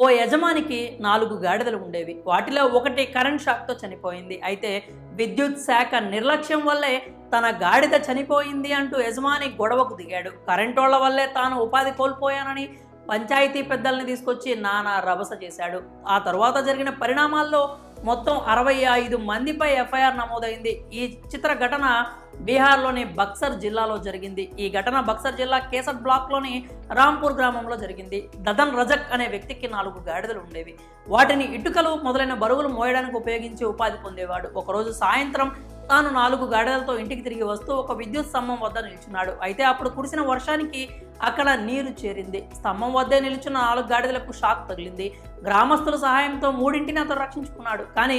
ఓ యజమానికి 4 గాడిదలు ఉండేవి. వాటిలో ఒకటి కరెంట్ షాక్తో చనిపోయింది. అయితే విద్యుత్ శాఖ నిర్లక్ష్యం వల్లే తన గాడిద చనిపోయింది అంటూ యజమాని గొడవకు దిగాడు. కరెంటోళ్ల వల్లే తాను ఉపాధి కోల్పోయానని పంచాయతీ పెద్దల్ని తీసుకొచ్చి నానా రభస చేశాడు. ఆ తరువాత జరిగిన పరిణామాల్లో మొత్తం 65 మందిపై ఎఫ్ఐఆర్ నమోదైంది. ఈ చిత్ర ఘటన బీహార్లోని బక్సర్ జిల్లాలో జరిగింది. ఈ ఘటన బక్సర్ జిల్లా కేసర్ బ్లాక్లోని రాంపూర్ గ్రామంలో జరిగింది. దదన్ రజక్ అనే వ్యక్తికి 4 గాడిదలు ఉండేవి. వాటిని ఇటుకలు మొదలైన బరువులు మోయడానికి ఉపయోగించి ఉపాధి పొందేవాడు. ఒకరోజు సాయంత్రం తాను 4 గాడిదలతో ఇంటికి తిరిగి వస్తూ ఒక విద్యుత్ స్తంభం వద్ద నిల్చున్నాడు. అయితే అప్పుడు కురిసిన వర్షానికి అక్కడ నీరు చేరింది. స్తంభం వద్దే నిల్చున్న 4 గాడిదలకు షాక్ తగిలింది. గ్రామస్తుల సహాయంతో 3ంటిని అతను రక్షించుకున్నాడు. కానీ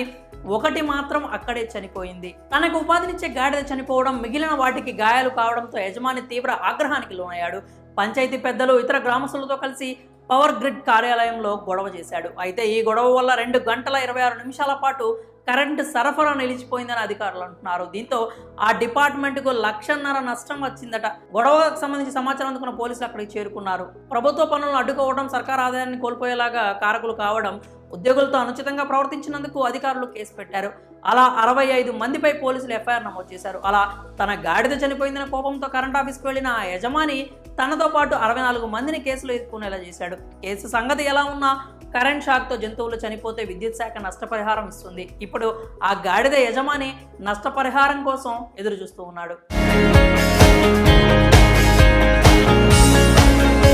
ఒకటి మాత్రం అక్కడే చనిపోయింది. తనకు ఉపాధినిచ్చే గాడిద చనిపోవడం, మిగిలిన వాటికి గాయాలు కావడంతో యజమాని తీవ్ర ఆగ్రహానికి లోనయ్యాడు. పంచాయతీ పెద్దలు ఇతర గ్రామస్తులతో కలిసి పవర్ గ్రిడ్ కార్యాలయంలో గొడవ చేశాడు. అయితే ఈ గొడవ వల్ల 2 గంటల 26 నిమిషాల పాటు కరెంటు సరఫరా నిలిచిపోయిందని అధికారులు అంటున్నారు. దీంతో ఆ డిపార్ట్మెంట్కు 1.5 లక్షల నష్టం వచ్చిందట. గొడవకు సంబంధించి సమాచారం అందుకున్న పోలీసులు అక్కడికి చేరుకున్నారు. ప్రభుత్వ పనులను అడ్డుకోవడం, సర్కారు ఆదాయాన్ని కోల్పోయేలాగా కారకులు కావడం, ఉద్యోగులతో అనుచితంగా ప్రవర్తించినందుకు అధికారులు కేసు పెట్టారు. అలా 65 మందిపై పోలీసులు ఎఫ్ఐఆర్ నమోదు చేశారు. అలా తన గాడిద చనిపోయిందనే కోపంతో కరెంట్ ఆఫీస్కి వెళ్లిన ఆ యజమాని తనతో పాటు 64 మందిని కేసులో ఎదుర్కొనేలా చేశాడు. కేసు సంగతి ఎలా ఉన్నా కరెంట్ షాక్తో జంతువులు చనిపోతే విద్యుత్ శాఖ నష్టపరిహారం ఇస్తుంది. ఇప్పుడు ఆ గాడిద యజమాని నష్టపరిహారం కోసం ఎదురు చూస్తూ ఉన్నాడు.